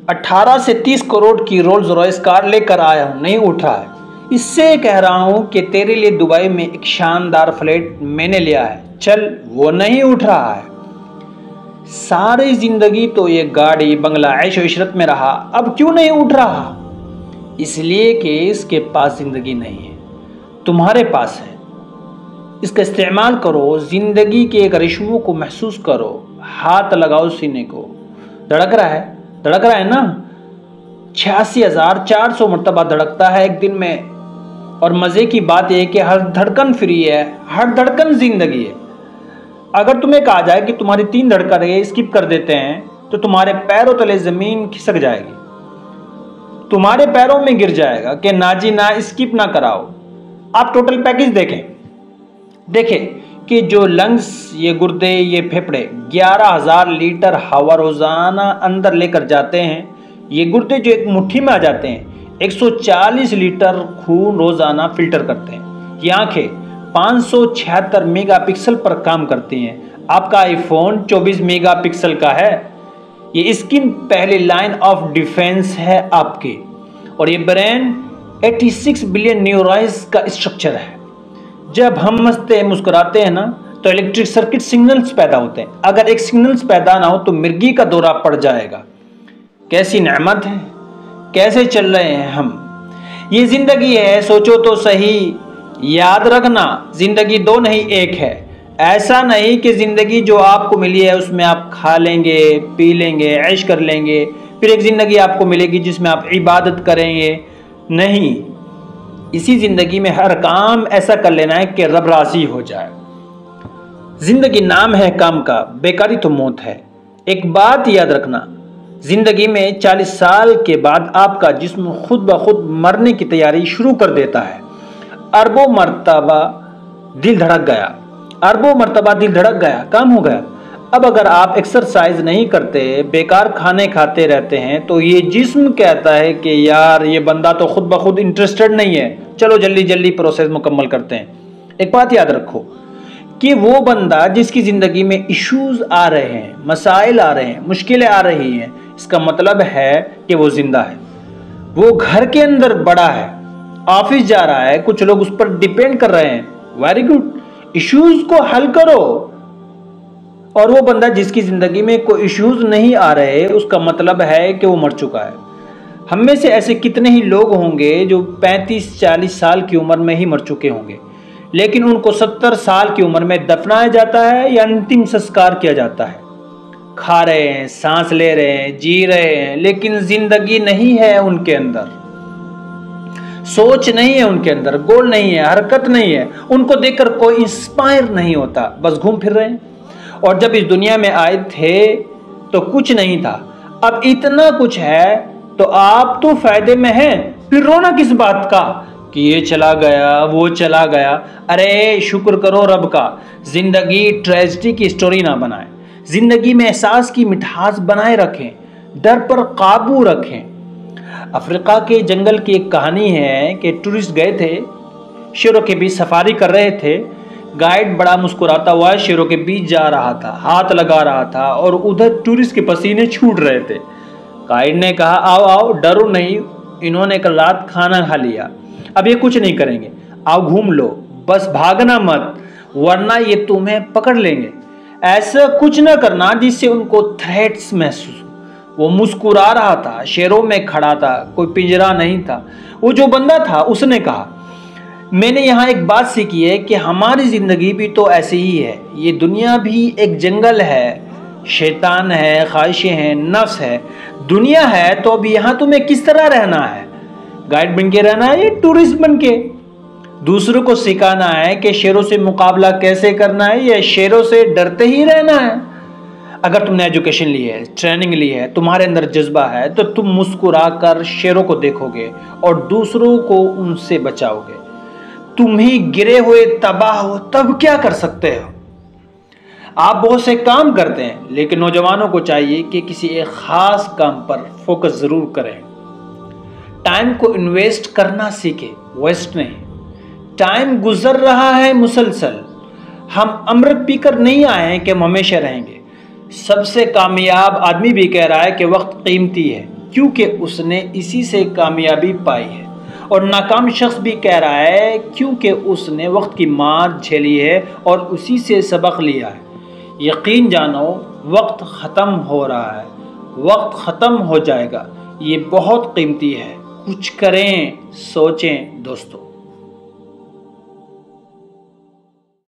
18 से 30 करोड़ की Rolls Royce car लेकर आया हूँ, नहीं उठ रहा है। इससे कह रहा हूँ कि तेरे लिए दुबई में एक शानदार फ्लैट मैंने लिया है, चल, वो नहीं उठ रहा है। सारी जिंदगी तो ये गाड़ी बंगला ऐश और इशरत में रहा, अब क्यों नहीं उठ रहा? इसलिए कि इसके पास जिंदगी नहीं है, तुम्हारे पास है। इसका इस्तेमाल करो, जिंदगी के करिश्मों को महसूस करो, हाथ लगाओ सीने को। धड़क रहा है ना? 86,400 मरतबा धड़कता है एक दिन में। और मजे की बात यह है कि हर धड़कन फ्री है, हर धड़कन जिंदगी है। अगर तुम्हें कहा जाए कि तुम्हारी 3 धड़कनें स्किप कर देते हैं तो तुम्हारे पैरों तले जमीन खिसक जाएगी, तुम्हारे पैरों में गिर जाएगा कि ना जी ना, स्किप ना कराओ। आप टोटल पैकेज देखें कि जो लंग्स, ये गुर्दे, ये फेफड़े 11,000 लीटर हवा रोजाना अंदर लेकर जाते हैं। ये गुर्दे जो एक मुट्ठी में आ जाते हैं 140 लीटर खून रोजाना फिल्टर करते हैं। ये आंखें 576 मेगापिक्सल पर काम करती हैं। आपका आईफोन 24 मेगापिक्सल का है। ये स्किन पहली लाइन ऑफ डिफेंस है आपकी। और ये ब्रेन 86 बिलियन न्यूरॉन्स का स्ट्रक्चर है। जब हम मुस्कुराते हैं ना तो इलेक्ट्रिक सर्किट सिग्नल्स पैदा होते हैं। अगर एक सिग्नल्स पैदा ना हो तो मिर्गी का दौरा पड़ जाएगा। कैसी नेमत है, कैसे चल रहे हैं हम। ये जिंदगी है, सोचो तो सही। याद रखना, जिंदगी 2 नहीं 1 है। ऐसा नहीं कि जिंदगी जो आपको मिली है उसमें आप खा लेंगे, पी लेंगे, ऐश कर लेंगे, फिर एक जिंदगी आपको मिलेगी जिसमें आप इबादत करेंगे। नहीं, इसी जिंदगी में हर काम ऐसा कर लेना है कि रब राजी हो जाए। जिंदगी नाम है काम का, बेकारी तो मौत है। एक बात याद रखना, जिंदगी में 40 साल के बाद आपका जिस्म खुद ब खुद मरने की तैयारी शुरू कर देता है। अरबों मरतबा दिल धड़क गया, काम हो गया। अब अगर आप एक्सरसाइज नहीं करते, बेकार खाने खाते रहते हैं तो ये जिस्म कहता है कि यार ये बंदा तो खुद ब खुद इंटरेस्टेड नहीं है, चलो जल्दी जल्दी प्रोसेस मुकम्मल करते हैं। एक बात याद रखो कि वो बंदा जिसकी ज़िंदगी में इश्यूज आ रहे हैं, मसाइल आ रहे हैं, मुश्किलें आ रही हैं, इसका मतलब है कि वो जिंदा है। वो घर के अंदर बड़ा है, ऑफिस जा रहा है, कुछ लोग उस पर डिपेंड कर रहे हैं। वेरी गुड, इश्यूज को हल करो। और वो बंदा जिसकी ज़िंदगी में कोई इश्यूज नहीं आ रहे, उसका मतलब है कि वो मर चुका है। हम में से ऐसे कितने ही लोग होंगे जो 35-40 साल की उम्र में ही मर चुके होंगे, लेकिन उनको 70 साल की उम्र में दफनाया जाता है या अंतिम संस्कार किया जाता है। खा रहे हैं, सांस ले रहे हैं, जी रहे हैं, लेकिन जिंदगी नहीं है उनके अंदर, सोच नहीं है उनके अंदर, गोल नहीं है, हरकत नहीं है। उनको देखकर कोई इंस्पायर नहीं होता, बस घूम फिर रहे हैं। और जब इस दुनिया में आए थे तो कुछ नहीं था, अब इतना कुछ है तो आप तो फायदे में हैं, फिर रोना किस बात का कि ये चला गया, वो चला गया। अरे शुक्र करो रब का, जिंदगी ट्रेजेडी की स्टोरी ना बनाए। जिंदगी में एहसास की मिठास बनाए रखें, डर पर काबू रखें। अफ्रीका के जंगल की एक कहानी है कि टूरिस्ट गए थे, शेरों के बीच सफारी कर रहे थे। गाइड बड़ा मुस्कुराता हुआ शेरों के बीच जा रहा था, हाथ लगा रहा था और उधर टूरिस्ट के पसीने छूट रहे थे। गाइड ने कहा, आओ आओ, डरो नहीं, इन्होंने कल रात खाना खा लिया, अब ये कुछ नहीं करेंगे, आओ घूम लो, बस भागना मत वरना ये तुम्हें पकड़ लेंगे। ऐसा कुछ ना करना जिससे उनको थ्रेट्स महसूस हो। वो मुस्कुरा रहा था, शेरों में खड़ा था, कोई पिंजरा नहीं था। वो जो बंदा था उसने कहा, मैंने यहाँ एक बात सीखी है कि हमारी जिंदगी भी तो ऐसी ही है। ये दुनिया भी एक जंगल है, शैतान है, ख्वाहिशें हैं, नफ्स है, दुनिया है। तो अब यहाँ तुम्हें किस तरह रहना है? गाइड बन के रहना है या टूरिस्ट बन के? दूसरों को सिखाना है कि शेरों से मुकाबला कैसे करना है या शेरों से डरते ही रहना है? अगर तुमने एजुकेशन ली है, ट्रेनिंग ली है, तुम्हारे अंदर जज्बा है, तो तुम मुस्कुरा कर शेरों को देखोगे और दूसरों को उनसे बचाओगे। तुम ही गिरे हुए तबाह हो तब क्या कर सकते हो? आप बहुत से काम करते हैं, लेकिन नौजवानों को चाहिए कि किसी एक खास काम पर फोकस जरूर करें। टाइम को इन्वेस्ट करना सीखे, वेस्ट नहीं। टाइम गुजर रहा है मुसलसल, हम अमृत पीकर नहीं आए हैं कि हम हमेशा रहेंगे। सबसे कामयाब आदमी भी कह रहा है कि वक्त कीमती है, क्योंकि उसने इसी से कामयाबी पाई है। और नाकाम शख्स भी कह रहा है क्योंकि उसने वक्त की मार झेली है और उसी से सबक लिया है। यकीन जानो, वक्त ख़त्म हो रहा है, वक्त ख़त्म हो जाएगा। ये बहुत कीमती है। कुछ करें, सोचें दोस्तों।